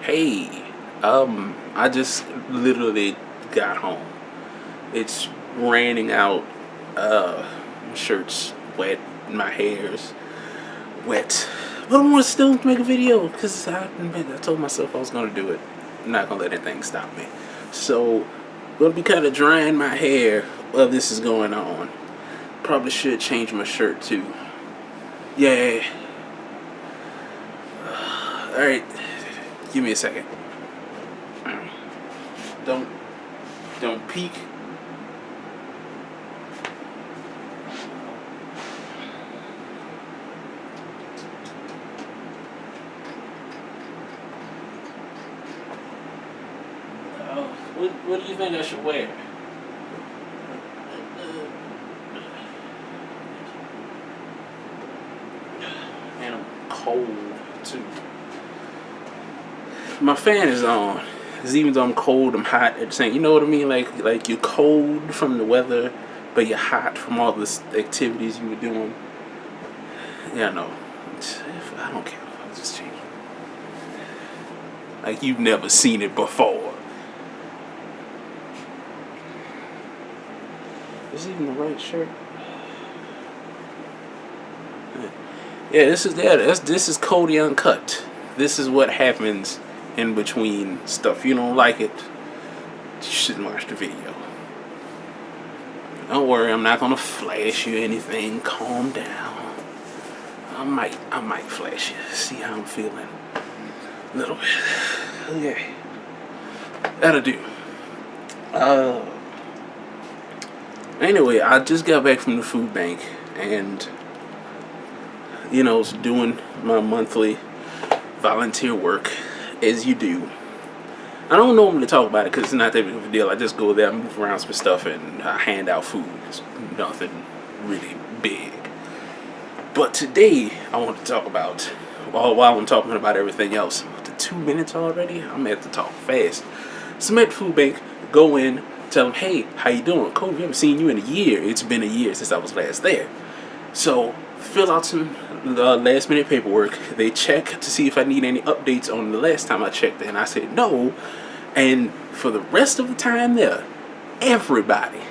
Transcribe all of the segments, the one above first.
Hey, I just literally got home. It's raining out. My shirt's wet. My hair's wet. But I want to still make a video because I told myself I was going to do it. I'm not going to let anything stop me. So, I'm going to be kind of drying my hair while this is going on. Probably should change my shirt too. Yeah. Alright. Give me a second. Don't peek. What do you think I should wear? And I'm cold too. My fan is on. Because even though I'm cold, I'm hot at the same. You know what I mean? Like you're cold from the weather, but you're hot from all the activities you were doing. Yeah, no. I don't care. I'll just change it. Like you've never seen it before. Is it even the right shirt? Yeah, this is Cody Uncut. This is what happens in between stuff. If you don't like it, you shouldn't watch the video. Don't worry, I'm not gonna flash you anything. Calm down. I might flash you. See how I'm feeling. A little bit. Okay. That'll do. Anyway, I just got back from the food bank and was doing my monthly volunteer work as you do. I don't normally talk about it because it's not that big of a deal. I just go there, move around some stuff, and I hand out food. It's nothing really big. But today, I want to talk about, while I'm talking about everything else, the 2 minutes already, I'm going to have to talk fast. So I'm at the food bank, go in, tell them, hey, how you doing? Cody, we haven't seen you in a year. It's been a year since I was last there. So, fill out some last minute paperwork. They check to see if I need any updates on the last time I checked, and I said no. And for the rest of the time there, everybody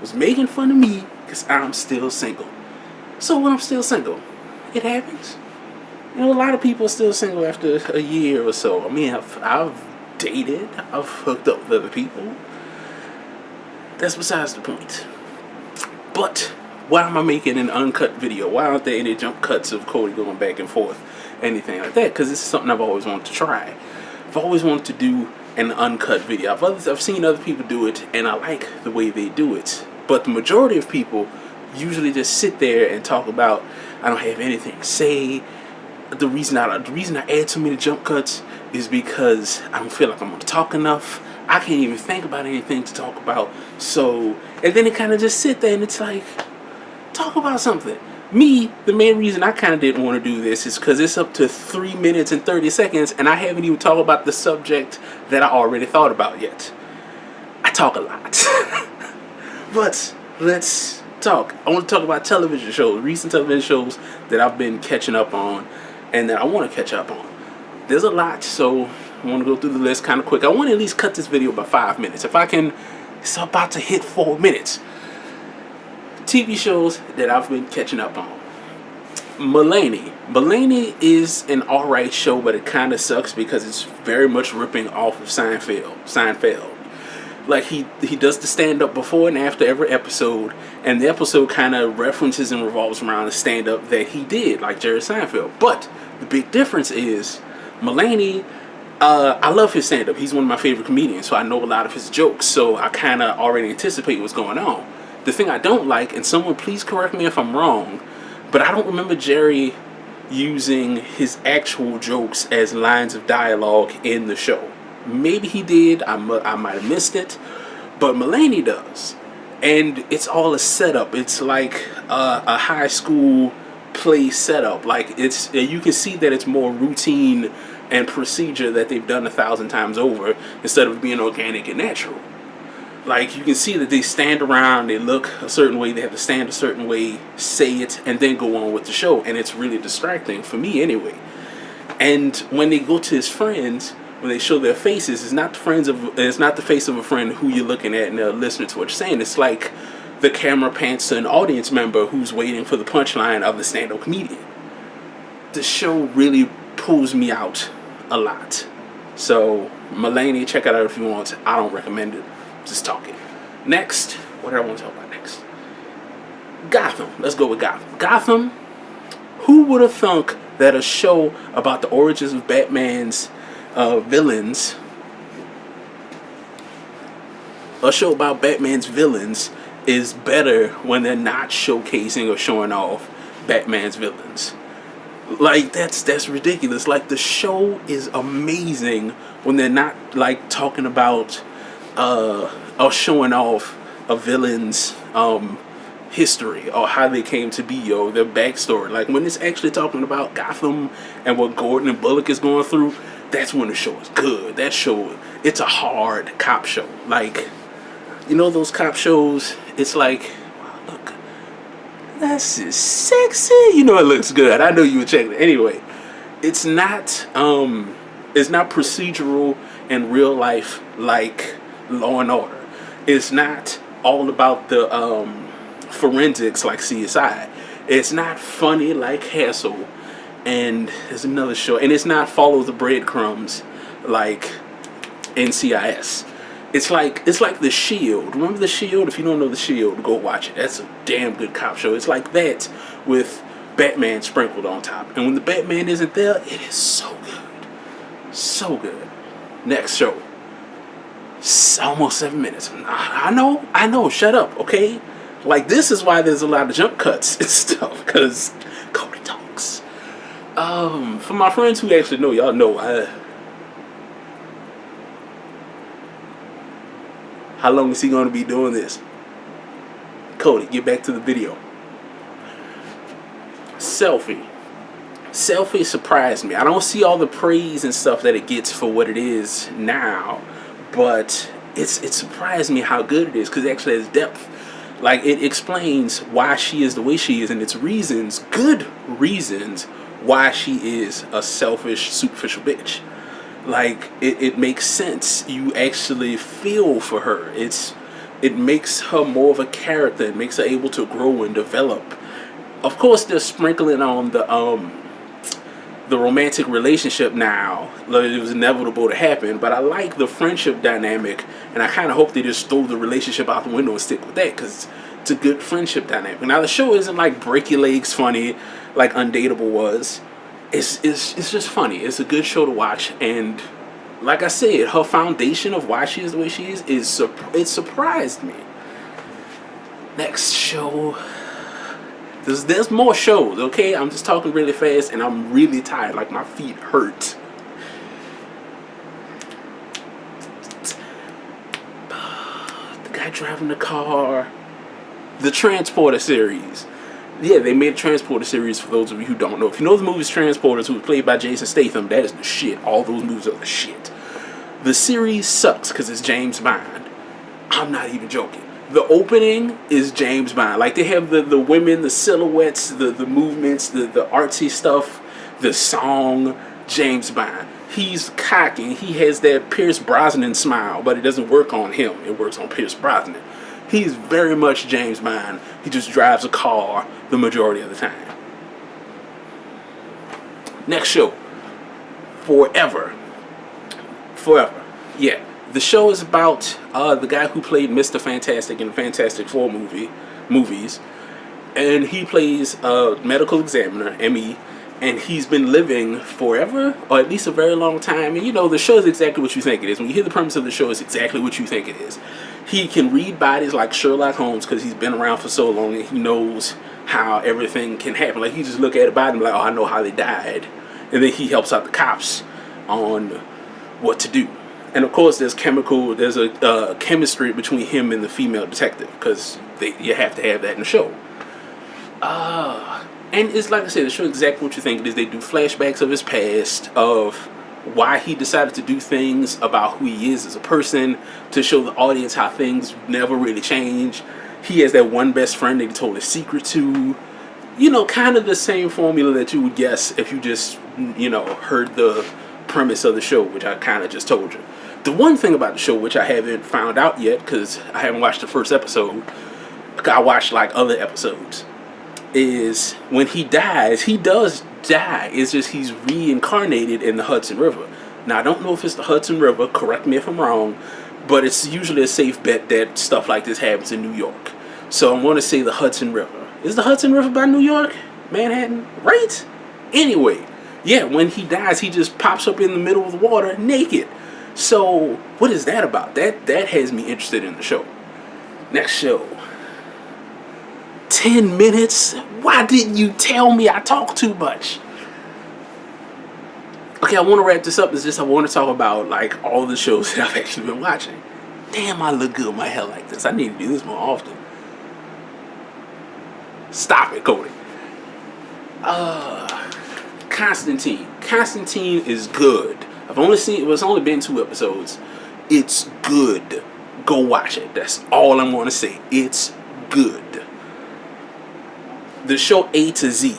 was making fun of me because I'm still single. So when I'm still single, it happens. A lot of people are still single after a year or so. I mean, I've dated, I've hooked up with other people. That's besides the point. But why am I making an uncut video? Why aren't there any jump cuts of Cody going back and forth, anything like that? Because this is something I've always wanted to try. I've always wanted to do an uncut video. I've seen other people do it, and I like the way they do it. But the majority of people usually just sit there and talk about, I don't have anything to say. The reason I add so many jump cuts is because I don't feel like I'm going to talk enough. I can't even think about anything to talk about. So, and then it kind of just sit there and it's like, talk about something. Me, the main reason I kind of didn't want to do this is because it's up to 3 minutes and 30 seconds and I haven't even talked about the subject that I already thought about yet. I talk a lot. But let's talk. I want to talk about television shows, recent television shows that I've been catching up on and that I want to catch up on. There's a lot, so I want to go through the list kind of quick. I want to at least cut this video by 5 minutes. If I can, it's about to hit 4 minutes. TV shows that I've been catching up on. MAVEIN is an alright show, but it kind of sucks because it's very much ripping off of Seinfeld. Like he does the stand-up before and after every episode, and the episode kind of references and revolves around the stand-up that he did, like Jerry Seinfeld. But the big difference is MAVEIN, I love his stand-up. He's one of my favorite comedians, so I know a lot of his jokes, so I kind of already anticipate what's going on. The thing I don't like, and someone please correct me if I'm wrong, but I don't remember Jerry using his actual jokes as lines of dialogue in the show. Maybe he did, I might have missed it, but MAVEIN does. And it's all a setup. It's like a high school play setup. Like you can see that it's more routine and procedure that they've done 1,000 times over instead of being organic and natural. Like, you can see that they stand around, they look a certain way, they have to stand a certain way, say it, and then go on with the show. And it's really distracting, for me anyway. And when they go to his friends, when they show their faces, it's not the face of a friend who you're looking at and they're listening to what you're saying. It's like the camera pans to an audience member who's waiting for the punchline of the stand-up comedian. The show really pulls me out a lot. So, Mulaney, check it out if you want. I don't recommend it. Just talking. Next, what do I want to talk about next? Gotham. Let's go with Gotham. Gotham. Who would have thunk that a show about the origins of Batman's villains, a show about Batman's villains, is better when they're not showcasing or showing off Batman's villains? Like, that's ridiculous. Like, the show is amazing when they're not like talking about or showing off a villain's history or how they came to be or their backstory. Like, when it's actually talking about Gotham and what Gordon and Bullock is going through, that's when the show is good. That show, it's a hard cop show. Like, you know those cop shows, it's like, wow, look, that's just sexy. You know it looks good. I know you would check it. Anyway, it's not procedural in real life like Law and Order. It's not all about the forensics like CSI. It's not funny like Hassel. And there's another show. And it's not follow the breadcrumbs like NCIS. It's like The Shield. Remember The Shield? If you don't know The Shield, go watch it. That's a damn good cop show. It's like that with Batman sprinkled on top. And when the Batman isn't there, it is so good. So good. Next show. Almost 7 minutes. I know. Shut up, okay? Like, this is why there's a lot of jump cuts and stuff. Because Cody talks. For my friends who actually know, y'all know, how long is he going to be doing this? Cody, get back to the video. Selfie surprised me. I don't see all the praise and stuff that it gets for what it is now, but it surprised me how good it is, because it actually has depth. Like, it explains why she is the way she is, and it's reasons, good reasons, why she is a selfish, superficial bitch. Like, it makes sense. You actually feel for her. It makes her more of a character. It makes her able to grow and develop. Of course, they're sprinkling on the romantic relationship now. Like, it was inevitable to happen, but I like the friendship dynamic, and I kind of hope they just throw the relationship out the window and stick with that, because it's a good friendship dynamic. Now, the show isn't like break your legs funny like Undateable was. It's just funny. It's a good show to watch, and like I said, her foundation of why she is the way she is it surprised me. Next show. There's more shows, okay? I'm just talking really fast, and I'm really tired. Like, my feet hurt. The guy driving the car. The Transporter series. Yeah, they made a Transporter series for those of you who don't know. If you know the movie's Transporters, who was played by Jason Statham, that is the shit. All those movies are the shit. The series sucks because it's James Bond. I'm not even joking. The opening is James Bond. Like, they have the women, the silhouettes, the movements, the artsy stuff, the song, James Bond. He's cocky. He has that Pierce Brosnan smile, but it doesn't work on him. It works on Pierce Brosnan. He's very much James Bond. He just drives a car the majority of the time. Next show. Forever. Yeah. The show is about the guy who played Mr. Fantastic in the Fantastic Four movies. And he plays a medical examiner, ME. And he's been living forever, or at least a very long time. And, you know, the show is exactly what you think it is. When you hear the premise of the show, it's exactly what you think it is. He can read bodies like Sherlock Holmes because he's been around for so long and he knows how everything can happen. Like, he just look at a body and be like, oh, I know how they died. And then he helps out the cops on what to do. And, of course, there's a chemistry between him and the female detective, because you have to have that in the show. And it's like I said, the show is exactly what you think it is. They do flashbacks of his past, of why he decided to do things, about who he is as a person, to show the audience how things never really change. He has that one best friend that he told his secret to. kind of the same formula that you would guess if you just, heard the premise of the show, which I kind of just told you. The one thing about the show, which I haven't found out yet, because I haven't watched the first episode, I watched like other episodes, is when he dies, he does die. It's just he's reincarnated in the Hudson River. Now, I don't know if it's the Hudson River, correct me if I'm wrong, but it's usually a safe bet that stuff like this happens in New York. So I'm going to say the Hudson River. Is the Hudson River by New York? Manhattan? Right? Anyway, yeah, when he dies, he just pops up in the middle of the water naked. So, what is that about? That has me interested in the show. Next show. 10 minutes? Why didn't you tell me I talk too much? Okay, I want to wrap this up. It's just I want to talk about like all the shows that I've actually been watching. Damn, I look good with my hair like this. I need to do this more often. Stop it, Cody. Constantine. Constantine is good. It's only been 2 episodes. It's good. Go watch it. That's all I'm going to say. It's good. The show A to Z.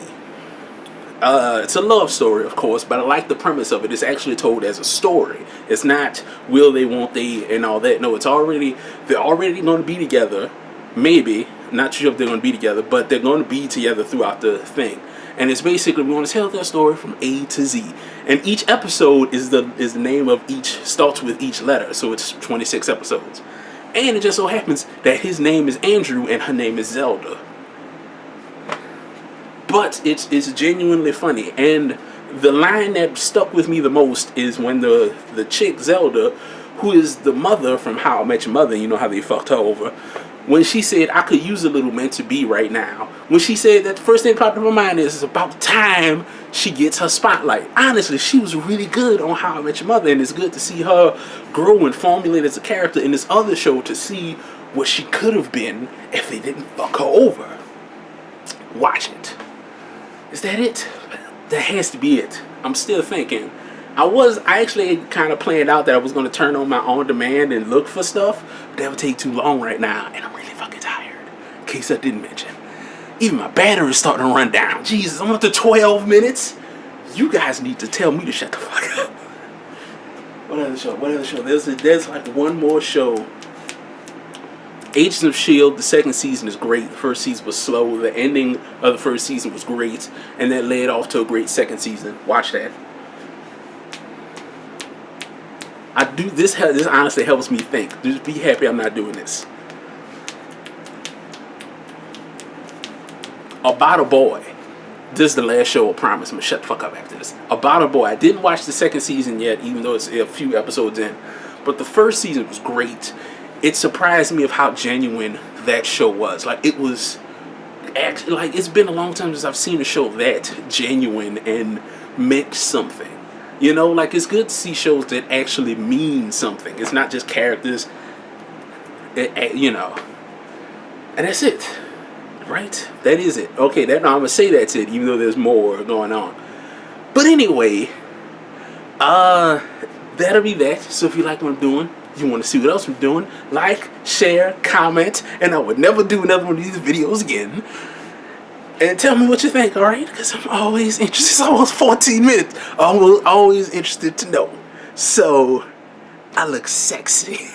It's a love story, of course, but I like the premise of it. It's actually told as a story. It's not will they, won't they, and all that. No, they're already going to be together. Maybe. Not sure if they're going to be together, but they're going to be together throughout the thing. And it's basically, we want to tell that story from A to Z. And each episode is the name of starts with each letter. So it's 26 episodes. And it just so happens that his name is Andrew and her name is Zelda. But it's genuinely funny. And the line that stuck with me the most is when the chick, Zelda, who is the mother from How I Met Your Mother, you know how they fucked her over, when she said, I could use a little meant to be right now. When she said that, the first thing that popped in my mind is, it's about time she gets her spotlight. Honestly, she was really good on How I Met Your Mother, and it's good to see her grow and formulate as a character in this other show to see what she could have been if they didn't fuck her over. Watch it. Is that it? That has to be it. I'm still thinking. I actually kind of planned out that I was going to turn on my on-demand and look for stuff, but that would take too long right now, and I'm really fucking tired. In case I didn't mention. Even my battery's starting to run down. Jesus, I'm up to 12 minutes. You guys need to tell me to shut the fuck up. What other show? There's like one more show. Agents of S.H.I.E.L.D., the second season is great. The first season was slow. The ending of the first season was great, and that led off to a great second season. Watch that. This honestly helps me think. Just be happy I'm not doing this. About a Boy. This is the last show, I promise. I'm gonna shut the fuck up after this. About a Boy. I didn't watch the second season yet, even though it's a few episodes in. But the first season was great. It surprised me of how genuine that show was. Like, it was actually, like, it's been a long time since I've seen a show that genuine and meant something. You know, like, it's good to see shows that actually mean something. It's not just characters, And that's it. Right? That is it. Okay, I'm going to say that's it, even though there's more going on. But anyway, that'll be that. So if you like what I'm doing, you want to see what else I'm doing, like, share, comment, and I would never do another one of these videos again. And tell me what you think, alright? Because I'm always interested. It's almost 14 minutes. I'm always interested to know. So, I look sexy.